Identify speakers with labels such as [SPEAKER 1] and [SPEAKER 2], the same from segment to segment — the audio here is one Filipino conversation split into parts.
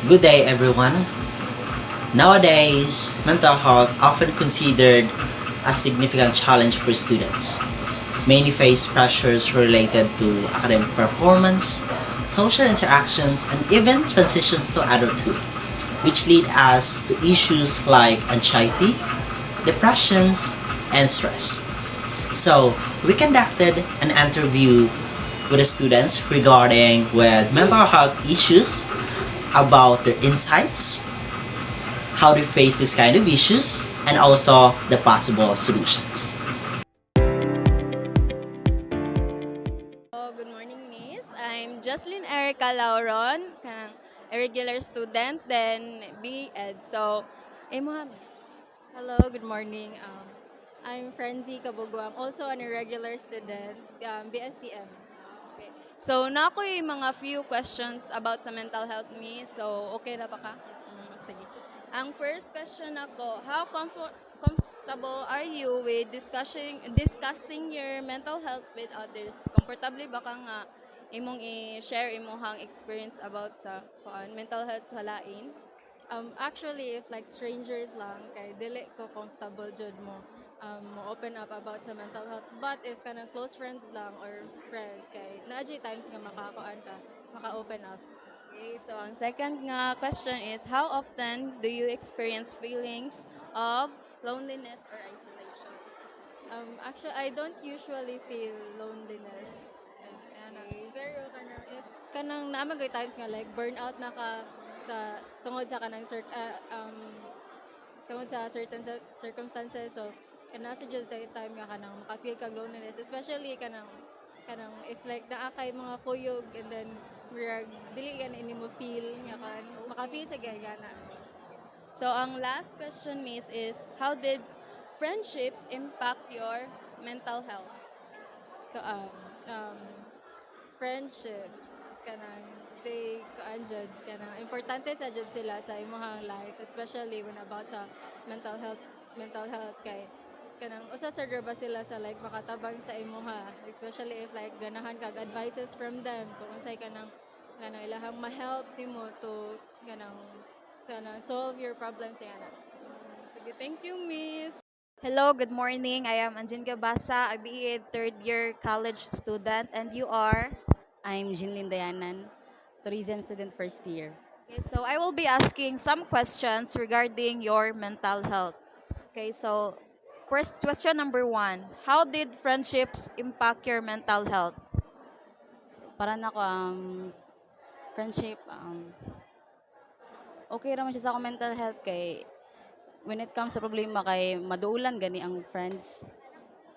[SPEAKER 1] Good day, everyone. Nowadays, mental health often considered a significant challenge for students. Many face pressures related to academic performance, social interactions, and even transitions to adulthood, which lead us to issues like anxiety, depressions, and stress. So, we conducted an interview with the students regarding with mental health issues about their insights, how they face this kind of issues, and also the possible solutions.
[SPEAKER 2] Good morning, Miss. I'm Jocelyn Erica Lauron, kanang a regular student, then B.Ed. So, mo Miss. Hello, good morning. I'm Frenzy Kabugwang, also an irregular student, BSTM. Okay. So, na ako yung mga few questions about sa mental health me. So, okay na pa ka? Sige. Ang first question ako, how comfortable are you with discussing your mental health with others? Comfortable ba ka nga imong i-share imong experience about sa mental health sa lain? Actually, if like strangers lang, kay dili ko comfortable jud mo open up about sa mental health. But if kanang close friend lang or friends, kay naadjay times nga makakuan ka, maka-open up. Okay, so ang second nga question is, how often do you experience feelings of loneliness or isolation? Actually, I don't usually feel loneliness. Pero kanang if kanang naamagay times nga like burnout na ka sa tungod sa tungod sa certain circumstances, so kana sa jud time nga kanang maka-feel kag loneliness, especially kanang if like naa kay mga kuyog and then murag dili yan ini mo feel nga kan maka-feel sa gayana. So ang last question, Miss, is how did friendships impact your mental health? Ka- Um, um, Friendships kanang they kuan jud kanang importante sa jud sila sa imong life, especially when about sa mental health kay kanang usa sa ba sila sa like makatabang sa imuha, especially if like ganahan kag advices from them kung unsay kanang ilahang ma-help nimo to kanang sana solve your problems yana. Sige, thank you, Miss. Hello, good morning. I am Anjin Gabasa, a BA third year college student, and you are?
[SPEAKER 3] I'm Jinlin Dayanan, tourism student first year.
[SPEAKER 2] Okay, so I will be asking some questions regarding your mental health. Okay, so question number one, how did friendships impact your mental health?
[SPEAKER 3] So, para na ko friendship okay raman siya sa akong mental health kay when it comes sa problema kay maduulan gani ang friends.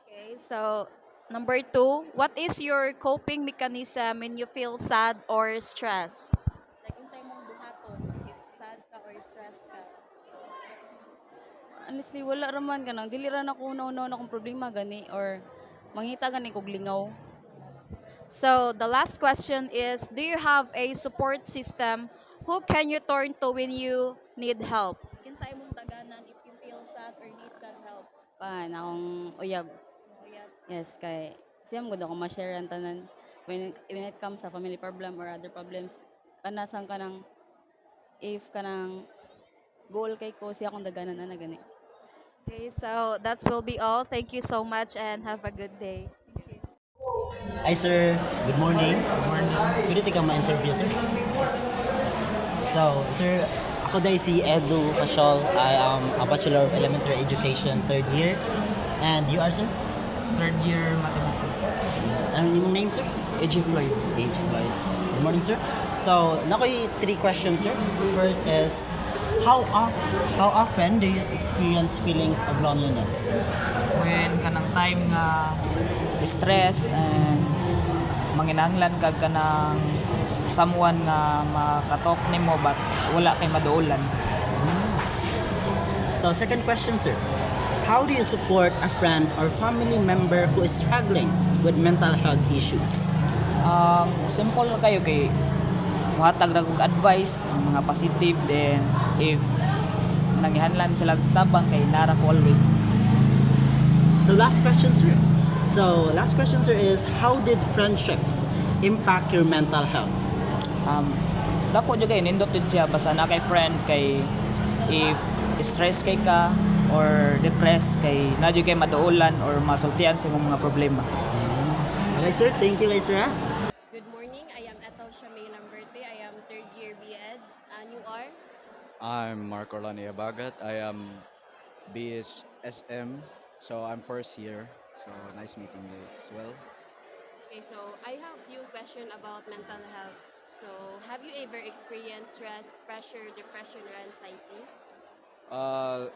[SPEAKER 2] Okay, so number two, what is your coping mechanism when you feel sad or stressed? Like unsay mong buhaton if sad ka or stressed ka?
[SPEAKER 3] Honestly wala raman kanang dili ra na ko na akong problema gani or mangita gani kog lingaw.
[SPEAKER 2] So the last question is, do you have a support system? Who can you turn to when you need help? Kinsa imong taganan if you feel sad or need that help?
[SPEAKER 3] Pa na akong uyab.
[SPEAKER 2] Oh, yeah.
[SPEAKER 3] Yes kay siyam gud ako ma-share ang tanan when it comes sa family problem or other problems. Kanasang kanang if kanang goal kay ko siya akong daganan na gani.
[SPEAKER 2] Okay, so that will be all. Thank you so much and have a good day. Thank you.
[SPEAKER 1] Hi, sir. Good morning.
[SPEAKER 4] Good morning.
[SPEAKER 1] Pwede ka ma-interview, sir? So, sir, ako dahil si Edu Casiol. I am a Bachelor of Elementary Education, third year. And you are, sir?
[SPEAKER 4] Third year mathematics.
[SPEAKER 1] Ano yung name, sir?
[SPEAKER 4] AJ Floyd.
[SPEAKER 1] Age Floyd. Good morning, sir. So, nakoy three questions, sir. First is, how often do you experience feelings of loneliness?
[SPEAKER 4] When kanang time nga stress and manginahanglan kag kanang someone nga makatalk nimo but wala kay maduulan.
[SPEAKER 1] So, second question, sir. How do you support a friend or family member who is struggling with mental health issues?
[SPEAKER 4] Simple lang kayo kay muhatag ra kog advice ang mga positive, then if nangihanlan sila tabang kay nara ko always.
[SPEAKER 1] So, last question, sir. Last question, sir, is how did friendships impact your mental health?
[SPEAKER 4] um, dako jud kay nindot jud siya basta na kay friend kay if stress kay ka or depressed kay na jud kay maduulan or masultian sa imong mga problema.
[SPEAKER 1] Okay, sir. Thank you, guys, sir.
[SPEAKER 5] Good morning. I am Ethel Shamay Lamberte. I am third year B.Ed. And you are?
[SPEAKER 6] I'm Mark Orlani Abagat. I am BSSM, so I'm first year. So nice meeting you as well.
[SPEAKER 5] Okay, so I have few questions about mental health. So have you ever experienced stress, pressure, depression, or anxiety?
[SPEAKER 6] Uh,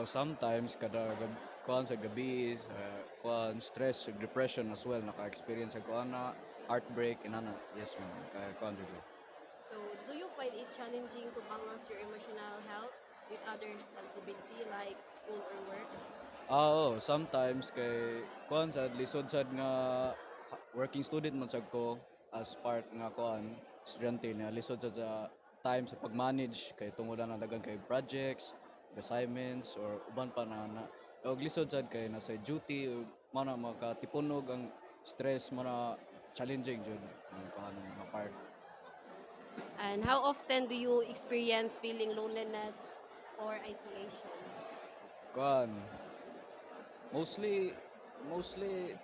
[SPEAKER 6] Sometimes kada kuan sa gabi, kuan stress, depression as well. Naka-experience ako na heartbreak inana. Yes ma'am. Kaya kuan jud.
[SPEAKER 5] So do you find it challenging to balance your emotional health with other responsibility like school or work?
[SPEAKER 6] Sometimes kay kuan sad lisod sad nga working student man sad ko as part nga kuan estudyante na lisod sad sa time sa pag-manage kay tungod na daghang kay projects, assignments or uban pa na og lisod sad kay nasa duty o mana makatipunog ang stress mana challenging jud ang kuan nga part.
[SPEAKER 5] And how often do you experience feeling loneliness or isolation?
[SPEAKER 6] Kuan mostly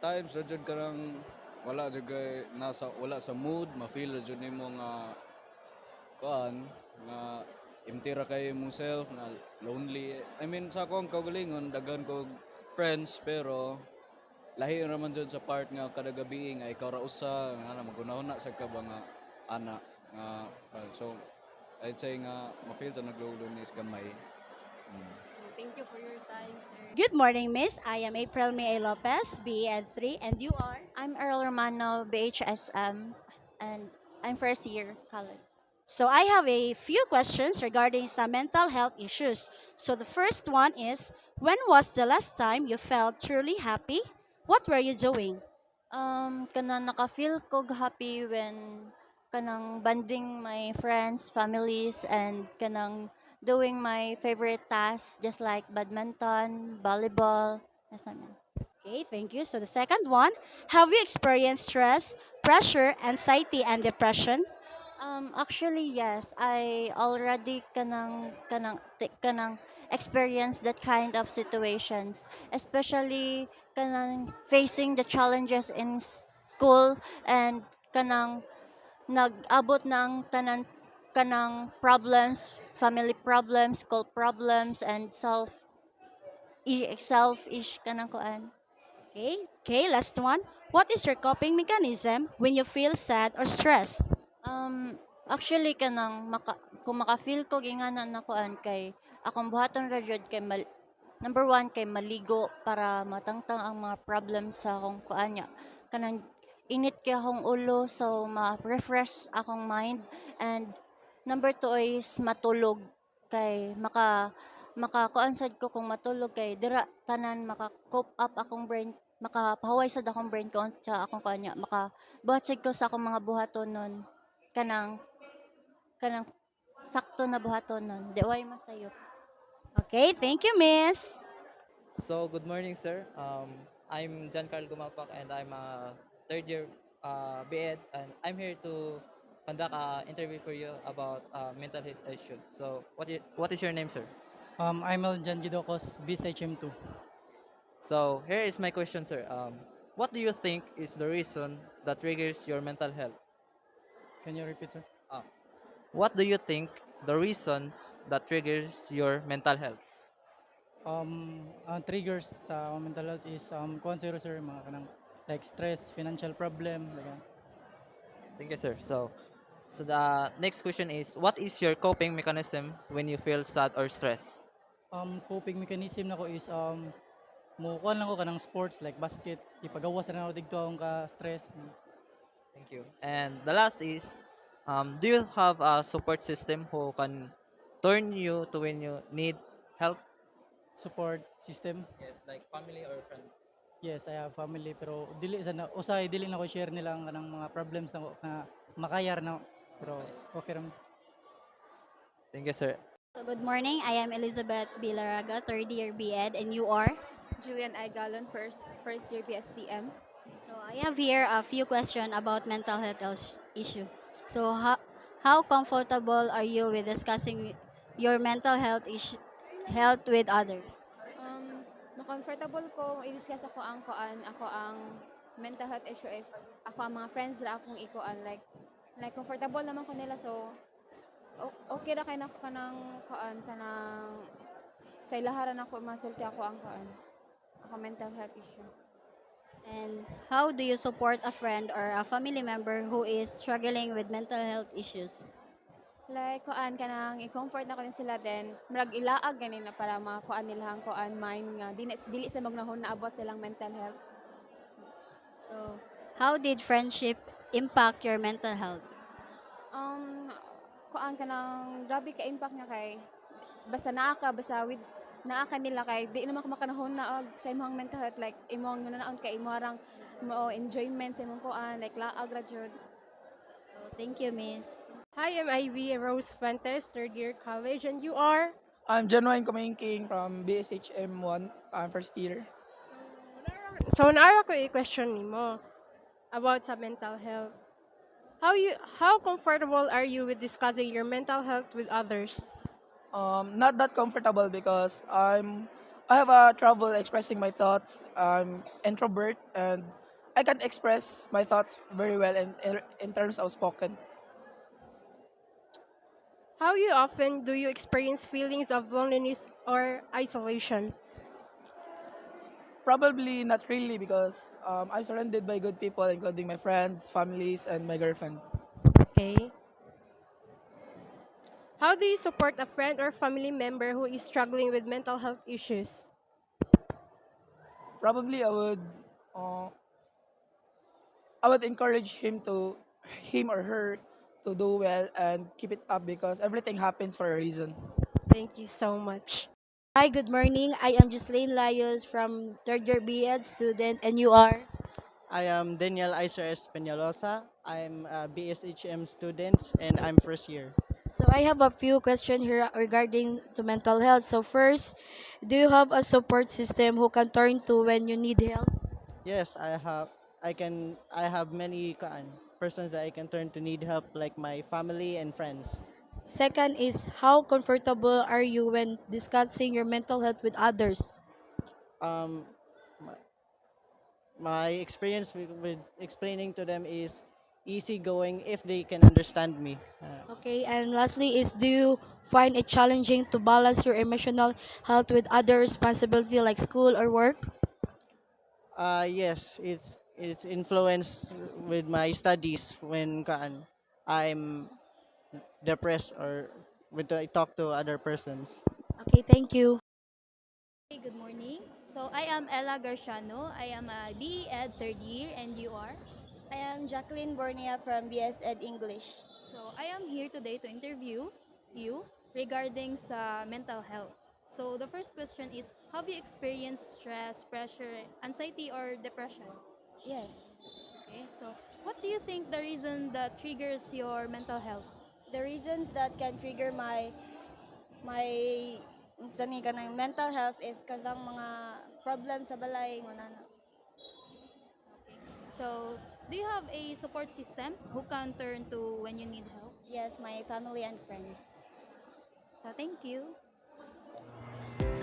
[SPEAKER 6] times ra jud karang wala jud kay wala sa mood ma-feel ra jud nimo nga kuan nga empty ra kay imong self na lonely. I mean sa akong kaugalingon daghan ko friends pero lahi ra man jud sa part nga kada gabi nga ikaw ra usa nga magunahuna sa ka ba nga ana nga so I'd say nga ma-feel sa naglo-loneliness gamay.
[SPEAKER 5] So thank you for your time, sir.
[SPEAKER 7] Good morning, Miss. I am April May Lopez, BEd 3, and you are?
[SPEAKER 8] I'm Earl Romano, BHSM, and I'm first year college.
[SPEAKER 7] So I have a few questions regarding some mental health issues. So the first one is, when was the last time you felt truly happy? What were you doing?
[SPEAKER 8] Kanang naka-feel ko happy when kanang banding my friends, families, and kanang doing my favorite tasks just like badminton, volleyball, that's what I mean.
[SPEAKER 7] Okay, thank you. So the second one, have you experienced stress, pressure, anxiety, and depression?
[SPEAKER 8] Actually, yes. I already kanang experience that kind of situations, especially kanang facing the challenges in school and kanang nag-abot ng kanang problems, family problems, school problems, and selfish kanang kuan.
[SPEAKER 7] Okay, last one. What is your coping mechanism when you feel sad or stressed?
[SPEAKER 8] Actually kanang kung maka-feel ko gingana na kuan kay akong buhaton ra jud kay number one kay maligo para matangtang ang mga problems sa akong kuan nya. Kanang init kay akong ulo so ma-refresh akong mind, and number two is matulog kay maka kuan sad ko kung matulog kay dira tanan maka-cope up akong brain, makapahuway sad akong brain ko sa akong kuan nya, makabuhat sad ko sa akong mga buhaton nun kanang sakto na buhaton nun. Di way masayop.
[SPEAKER 7] Okay, thank you, Miss.
[SPEAKER 9] So, good morning, sir. I'm John Carl Gumalpak, and I'm a third year BEd, and I'm here to conduct an interview for you about mental health issue. So, what is your name, sir?
[SPEAKER 10] I'm Eljan Gidokos, BSHM2.
[SPEAKER 9] So, here is my question, sir. What do you think is the reason that triggers your mental health?
[SPEAKER 10] Can you repeat, sir?
[SPEAKER 9] What do you think the reasons that triggers your mental health?
[SPEAKER 10] Ang triggers sa mental health is kuan sir, mga kanang like stress, financial problem, like
[SPEAKER 9] Thank you, sir. So the next question is, what is your coping mechanism when you feel sad or stressed?
[SPEAKER 10] coping mechanism nako is mo kuan lang ko kanang sports like basket, ipagawas na ako digto akong ka stress.
[SPEAKER 9] Thank you. And the last is, do you have a support system who can turn you to when you need help?
[SPEAKER 10] Support system.
[SPEAKER 9] Yes, like family or friends.
[SPEAKER 10] Yes, I have family pero dili sa na usay dili na ko share nila ang kanang mga problems na makayar na pero okay ra.
[SPEAKER 9] Thank you, sir.
[SPEAKER 11] So good morning. I am Elizabeth Bilaraga, third year BEd, and you are?
[SPEAKER 2] Julian Aigalon, first year PSTM.
[SPEAKER 11] So I have here a few questions about mental health issue. So how how comfortable are you with discussing your mental health with others?
[SPEAKER 12] Comfortable ko i-discuss ako ang mental health issue if ako ang mga friends ra akong ikuan like comfortable naman ko nila so okay ra kay nako kanang sa ilaharan ako masulti ako ang ako mental health issue.
[SPEAKER 11] And how do you support a friend or a family member who is struggling with mental health issues?
[SPEAKER 12] Like kanang i-comfort na ko din sila then murag ilaag ganin na para makuan nila ang mind nga dili sa magnahon na abot silang mental health.
[SPEAKER 11] So, how did friendship impact your mental health?
[SPEAKER 12] Kanang grabe ka impact niya kay basta with naaka nila kay di naman ko makanahon na og sa imong mental health like imong nunaon kay imong mo enjoyment sa imong like laag ra jud.
[SPEAKER 11] So, thank you, Miss.
[SPEAKER 13] Hi, I'm Ivy Rose Fuentes, third year college, and you are?
[SPEAKER 14] I'm Genuine Kumingking from BSHM 1, first year.
[SPEAKER 13] So, naara ko i-question nimo about sa mental health. How comfortable are you with discussing your mental health with others?
[SPEAKER 14] Not that comfortable because I have a trouble expressing my thoughts. I'm introvert and I can't express my thoughts very well in terms of spoken.
[SPEAKER 13] How often do you experience feelings of loneliness or isolation?
[SPEAKER 14] Probably not really because I'm surrounded by good people including my friends, families, and my girlfriend.
[SPEAKER 13] Okay. How do you support a friend or family member who is struggling with mental health issues?
[SPEAKER 14] Probably I would encourage him or her to do well and keep it up because everything happens for a reason.
[SPEAKER 13] Thank you so much.
[SPEAKER 15] Hi, good morning. I am Jocelyn Layos from third year BEd student, and you are?
[SPEAKER 16] I am Daniel Iser Espinosa. I'm a BSHM student and I'm first year.
[SPEAKER 15] So I have a few questions here regarding to mental health. So first, do you have a support system who can turn to when you need help?
[SPEAKER 16] Yes, I have many persons that I can turn to need help like my family and friends.
[SPEAKER 15] Second is, how comfortable are you when discussing your mental health with others?
[SPEAKER 16] Um, my experience with explaining to them is easygoing if they can understand me.
[SPEAKER 15] Okay, and lastly is, do you find it challenging to balance your emotional health with other responsibility like school or work?
[SPEAKER 16] Yes, it's influenced with my studies when I'm depressed or when I talk to other persons.
[SPEAKER 15] Okay, thank you.
[SPEAKER 17] Hey, good morning. So I am Ella Garciano. I am a BEd third year, and you are?
[SPEAKER 18] I am Jacqueline Bornia from BSEd English.
[SPEAKER 17] So I am here today to interview you regarding sa mental health. So the first question is, have you experienced stress, pressure, anxiety, or depression?
[SPEAKER 18] Yes.
[SPEAKER 17] Okay, so what do you think the reason that triggers your mental health?
[SPEAKER 18] The reasons that can trigger my mental health is kasi ang mga problems sa balay mo na.
[SPEAKER 17] So, do you have a support system who can turn to when you need help?
[SPEAKER 18] Yes, my family and friends.
[SPEAKER 17] So, thank you.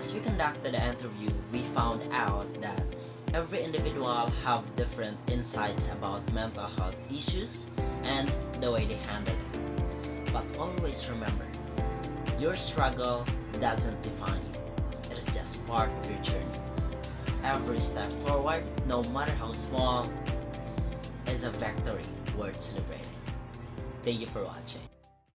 [SPEAKER 1] As we conducted the interview, we found out that every individual have different insights about mental health issues and the way they handle it. But always remember, your struggle doesn't define you. It is just part of your journey. Every step forward, no matter how small, is a victory worth celebrating. Thank you for watching.